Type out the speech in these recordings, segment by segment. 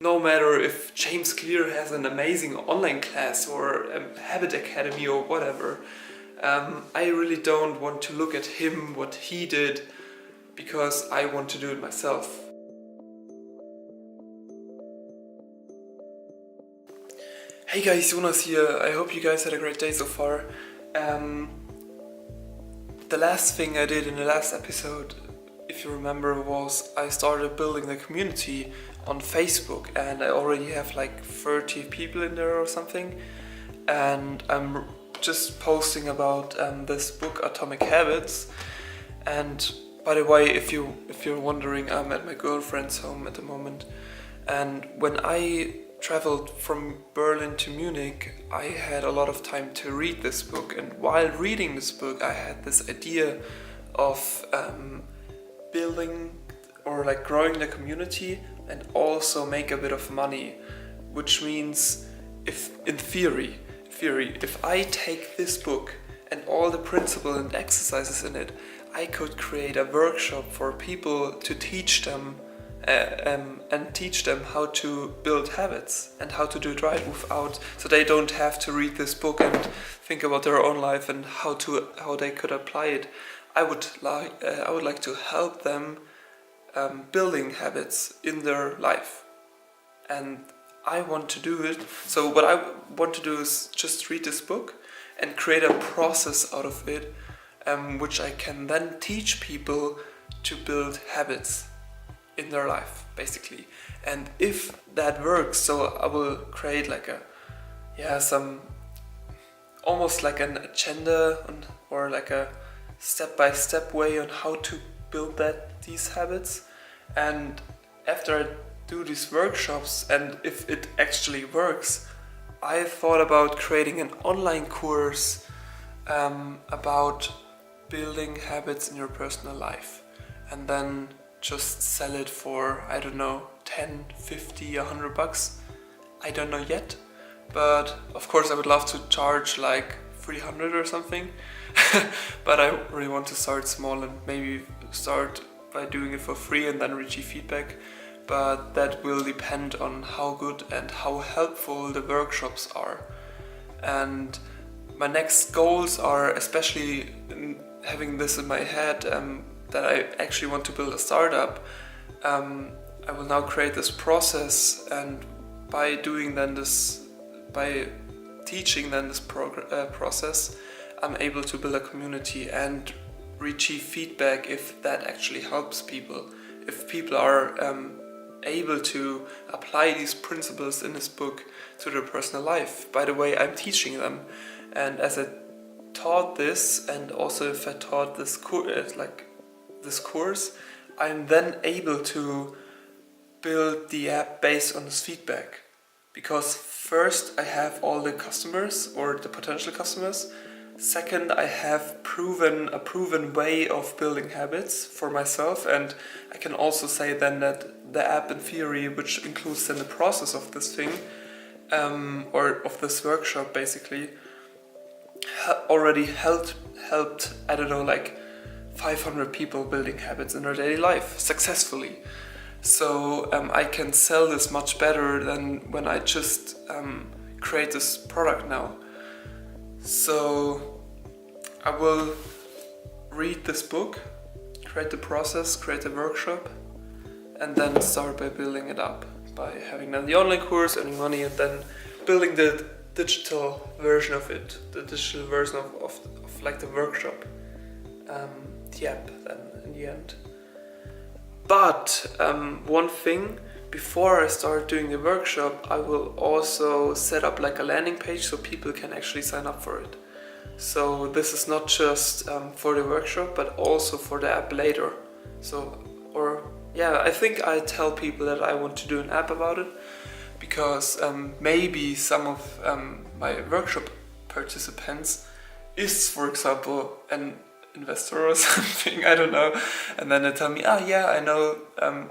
No matter if James Clear has an amazing online class or a habit academy or whatever, I really don't want to look at him, what he did, because I want to do it myself. Hey guys, Jonas here. I hope you guys had a great day so far. The last thing I did in the last episode, if you remember, was I started building the community on Facebook, and I already have like 30 people in there or something, and I'm just posting about this book, Atomic Habits. And by the way, if you're wondering, I'm at my girlfriend's home at the moment, and when I traveled from Berlin to Munich, I had a lot of time to read this book, and while reading this book I had this idea of building or like growing the community and also make a bit of money, which means if I take this book and all the principles and exercises in it, I could create a workshop for people to teach them and teach them how to build habits and how to do it right without, so they don't have to read this book and think about their own life and how they could apply it. I would like to help them building habits in their life, and I want to do it. So what I want to do is just read this book and create a process out of it, which I can then teach people to build habits in their life, basically. And if that works, so I will create like some almost like an agenda or like a step-by-step way on how to build these habits. And after I do these workshops, and if it actually works, I thought about creating an online course about building habits in your personal life, and then just sell it for, I don't know, 10, 50, $100. I don't know yet, but of course I would love to charge like 300 or something. But I really want to start small and maybe start by doing it for free and then receive feedback. But that will depend on how good and how helpful the workshops are. And my next goals are, especially having this in my head, that I actually want to build a startup. I will now create this process, and by teaching this process, I'm able to build a community and receive feedback if that actually helps people. If people are able to apply these principles in this book to their personal life. By the way, I'm teaching them, and as I taught this, and also if I taught this course, I'm then able to build the app based on this feedback. Because first I have all the customers or the potential customers. Second, I have a proven way of building habits for myself, and I can also say then that the app in theory, which includes then the process of this thing, or of this workshop basically, already helped, I don't know, like 500 people building habits in their daily life successfully. So I can sell this much better than when I just create this product now. So I will read this book, create the process, create the workshop, and then start by building it up, by having then the online course, earning money, and then building the digital version of it, the digital version of like the workshop, the app then in the end. But one thing, before I start doing the workshop, I will also set up like a landing page so people can actually sign up for it. So this is not just for the workshop, but also for the app later. I think I tell people that I want to do an app about it, because maybe some of my workshop participants is, for example, an investor or something, I don't know, and then they tell me, I know,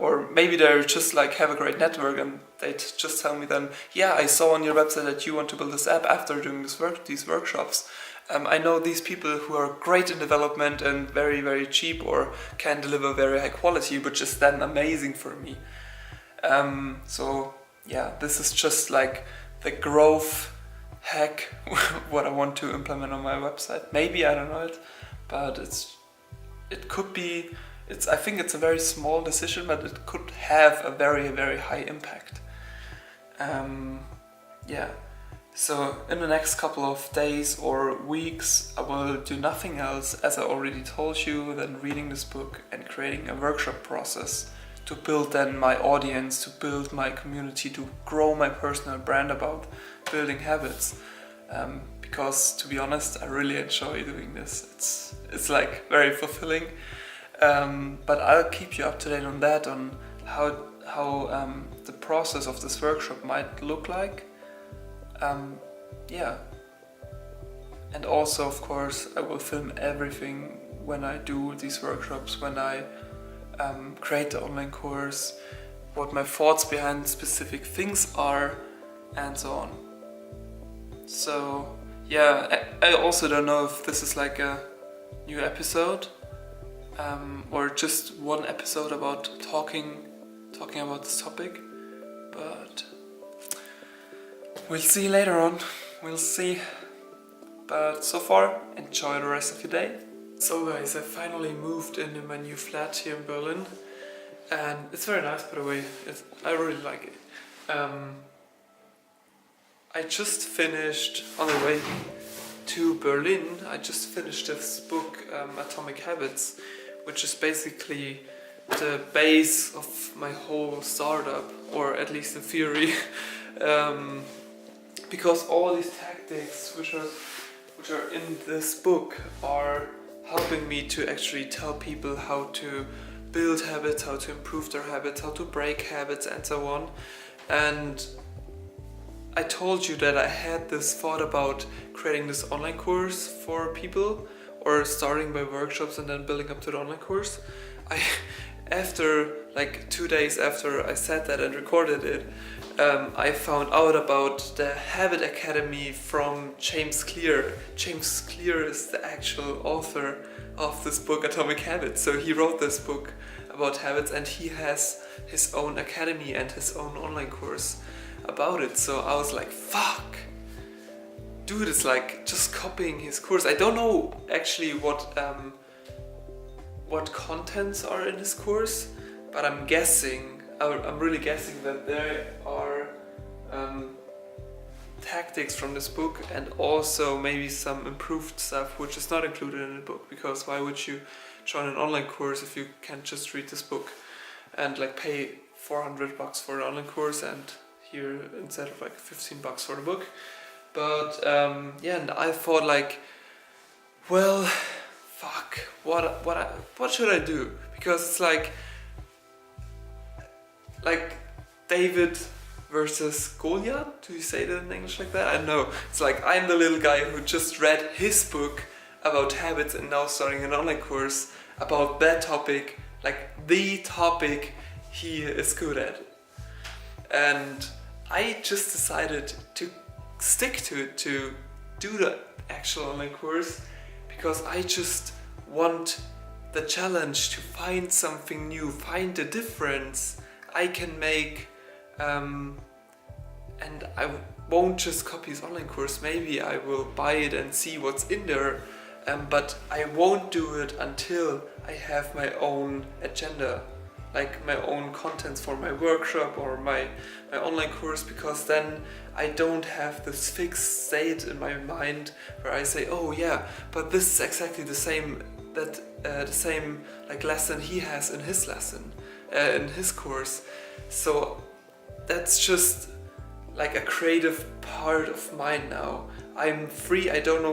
or maybe they're just like have a great network and they just tell me then, I saw on your website that you want to build this app after doing these workshops. I know these people who are great in development and very, very cheap, or can deliver very high quality, which is then amazing for me. So yeah, this is just like the growth hack what I want to implement on my website. Maybe, I don't know it, but it could be, I think it's a very small decision, but it could have a very, very high impact. Yeah, so in the next couple of days or weeks, I will do nothing else, as I already told you, than reading this book and creating a workshop process to build then my audience, to build my community, to grow my personal brand about building habits. Because to be honest, I really enjoy doing this. It's like very fulfilling. But I'll keep you up to date on that, on how the process of this workshop might look like. Yeah. And also, of course, I will film everything when I do these workshops, when I create the online course, what my thoughts behind specific things are, and so on. So yeah, I also don't know if this is like a new episode, or just one episode about talking about this topic, but we'll see later on. We'll see. But so far, enjoy the rest of your day. So guys, I finally moved into my new flat here in Berlin, and it's very nice, by the way. I really like it. I just finished, on the way to Berlin, I just finished this book, Atomic Habits, which is basically the base of my whole startup, or at least in theory, because all these tactics which are in this book are helping me to actually tell people how to build habits, how to improve their habits, how to break habits, and so on. And I told you that I had this thought about creating this online course for people, or starting by workshops and then building up to the online course. After like 2 days after I said that and recorded it, I found out about the Habit Academy from James Clear. James Clear is the actual author of this book, Atomic Habits. So he wrote this book about habits, and he has his own academy and his own online course about it. So I was like, fuck, dude, it's like just copying his course. I don't know actually what contents are in his course, but I'm really guessing that there are tactics from this book, and also maybe some improved stuff which is not included in the book, because why would you join an online course if you can't just read this book and like pay $400 for an online course, and here instead of like $15 for the book. But yeah, and I thought like, well, fuck, what should I do? Because it's like David versus Goliath. Do you say that in English like that? I don't know. It's like I'm the little guy who just read his book about habits and now starting an online course about that topic, like the topic he is good at. And I just decided to stick to it, to do the actual online course, because I just want the challenge to find something new, find the difference I can make, and I won't just copy his online course. Maybe I will buy it and see what's in there, but I won't do it until I have my own agenda, like my own contents for my workshop or my online course, because then I don't have this fixed state in my mind where I say, oh yeah, but this is exactly the same like lesson he has in his lesson, in his course. So that's just like a creative part of mine now. I'm free. I don't know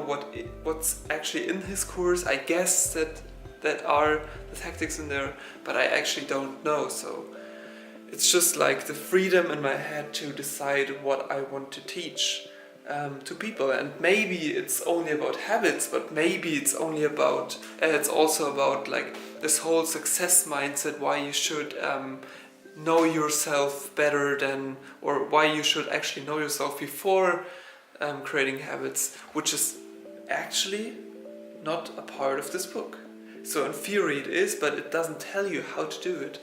what's actually in his course. I guess that are the tactics in there, but I actually don't know. So it's just like the freedom in my head to decide what I want to teach to people. And maybe it's only about habits, but maybe it's also about like this whole success mindset, why you should know yourself better than, or why you should actually know yourself before creating habits, which is actually not a part of this book. So in theory it is, but it doesn't tell you how to do it.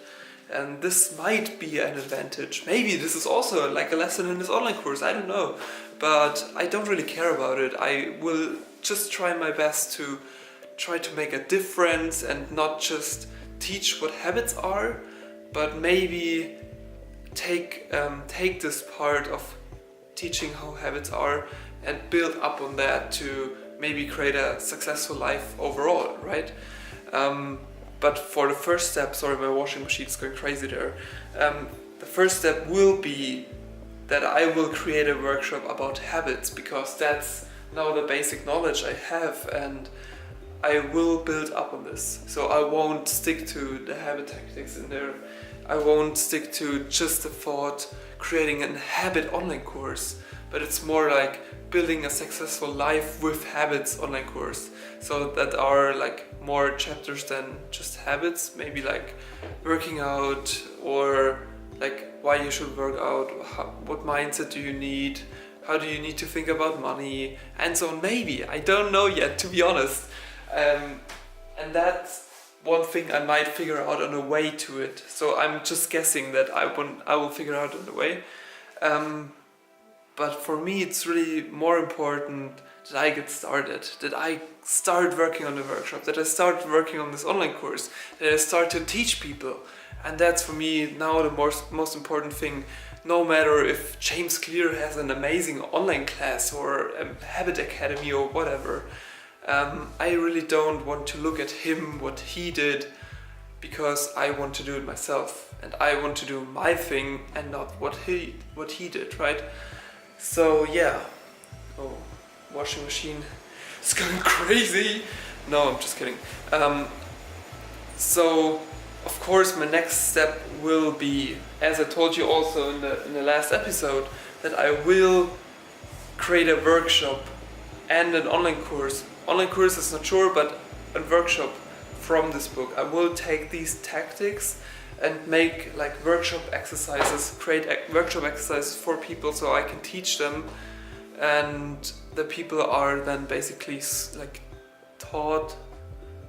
And this might be an advantage. Maybe this is also like a lesson in this online course, I don't know. But I don't really care about it. I will just try my best to try to make a difference and not just teach what habits are, but maybe take this part of teaching how habits are and build up on that to maybe create a successful life overall, right? But for the first step, sorry, my washing machine is going crazy there. The first step will be that I will create a workshop about habits, because that's now the basic knowledge I have, and I will build up on this. So I won't stick to the habit tactics in there. I won't stick to just the thought creating a habit online course, but it's more like building a successful life with habits online course. So that are like more chapters than just habits, maybe like working out, or like why you should work out, what mindset do you need, how do you need to think about money, and so on. Maybe, I don't know yet, to be honest. And that's one thing I might figure out on the way to it. So I'm just guessing that I will figure out on the way. But for me, it's really more important that I get started, that I start working on the workshop, that I start working on this online course, that I start to teach people. And that's for me now the most important thing. No matter if James Clear has an amazing online class or a habit academy or whatever, I really don't want to look at him, what he did, because I want to do it myself and I want to do my thing and not what he did, right? So yeah. Oh, washing machine. It's going crazy. No, I'm just kidding. So of course my next step will be, as I told you also in the last episode, that I will create a workshop and an online course. Online course is not sure, but a workshop from this book. I will take these tactics and make like workshop exercises, create workshop exercises for people so I can teach them, and the people are then basically like taught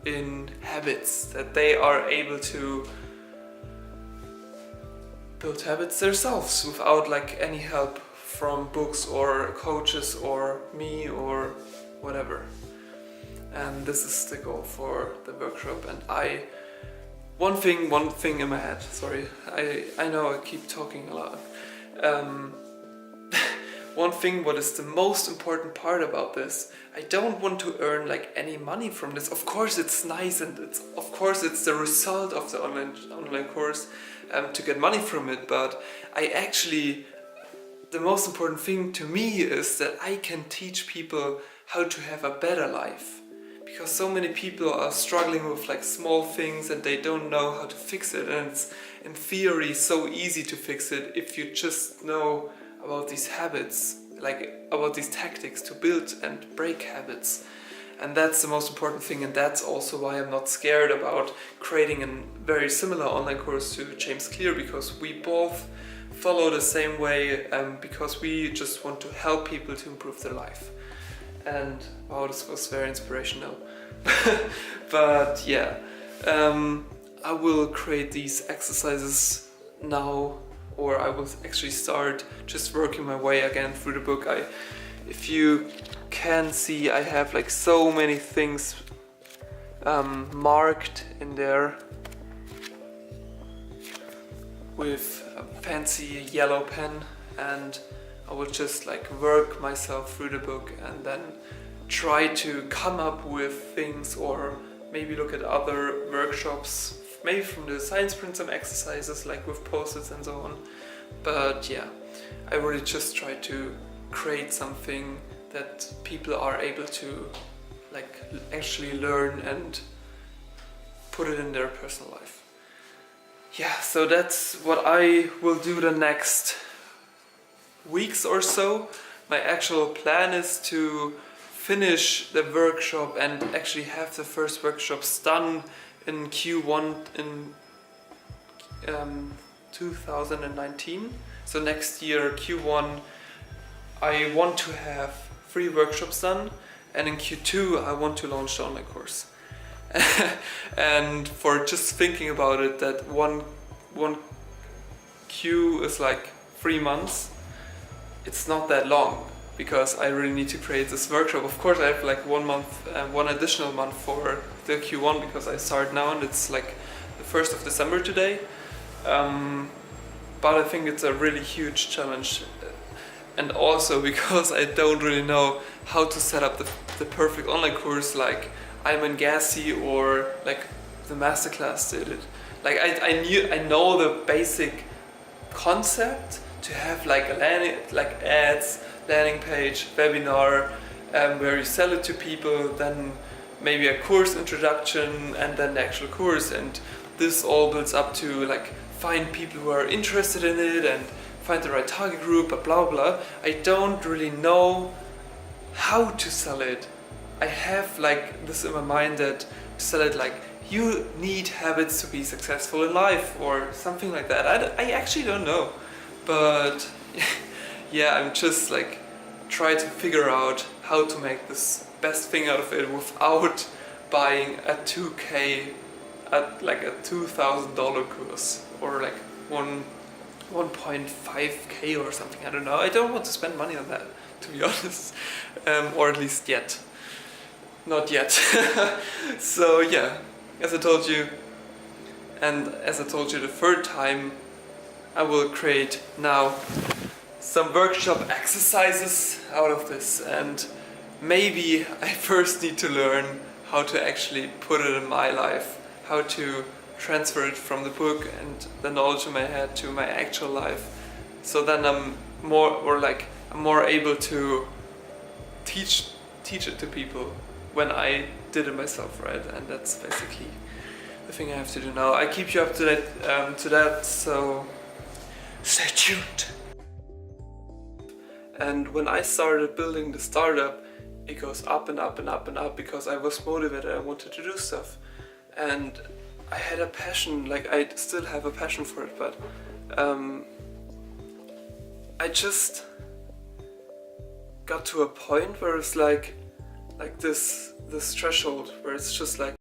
in habits, that they are able to build habits themselves without like any help from books or coaches or me or whatever. And this is the goal for the workshop. And one thing in my head, sorry, I know I keep talking a lot. One thing, what is the most important part about this, I don't want to earn like any money from this. Of course it's nice, and of course it's the result of the online course to get money from it, but the most important thing to me is that I can teach people how to have a better life. Because so many people are struggling with like small things and they don't know how to fix it, and it's in theory so easy to fix it if you just know about these habits, like about these tactics to build and break habits. And that's the most important thing, and that's also why I'm not scared about creating a very similar online course to James Clear, because we both follow the same way, because we just want to help people to improve their life. And wow, this was very inspirational. But yeah, I will create these exercises now, or I will actually start just working my way again through the book. If you can see, I have like so many things marked in there with a fancy yellow pen, and I will just like work myself through the book and then try to come up with things, or maybe look at other workshops, maybe from the science print some exercises like with post-its and so on. But yeah, I really just try to create something that people are able to like actually learn and put it in their personal life. Yeah, so that's what I will do the next weeks or so. My actual plan is to finish the workshop and actually have the first workshops done in Q1 in 2019. So next year, Q1, I want to have 3 workshops done, and in Q2 I want to launch the online course. And for just thinking about it, that one one queue is like 3 months, it's not that long, because I really need to create this workshop. Of course, I have like 1 month, one additional month for the Q1, because I start now and it's like the 1st of December today. But I think it's a really huge challenge, and also because I don't really know how to set up the perfect online course like Ayman Gassi or like the masterclass did it. Like I know the basic concept to have like a ads, landing page, webinar, where you sell it to people, then maybe a course introduction, and then the actual course, and this all builds up to like find people who are interested in it and find the right target group, blah blah. I don't really know how to sell it. I have like this in my mind that sell it like you need habits to be successful in life or something like that. I actually don't know, but yeah, I'm just like try to figure out how to make this best thing out of it without buying a 2K at like a $2,000 course or like 1.5K or something. I don't know. I don't want to spend money on that, to be honest, or at least yet. Not yet. So yeah, as I told you, and as I told you the third time, I will create now some workshop exercises out of this, and maybe I first need to learn how to actually put it in my life, how to transfer it from the book and the knowledge in my head to my actual life, so then I'm more able to teach it to people when I did it myself, right? And that's basically the thing I have to do now. I keep you up to that, so stay tuned. And when I started building the startup, it goes up and up and up and up because I was motivated, I wanted to do stuff. And I had a passion, like I still have a passion for it, but I just got to a point where it's like this threshold where it's just like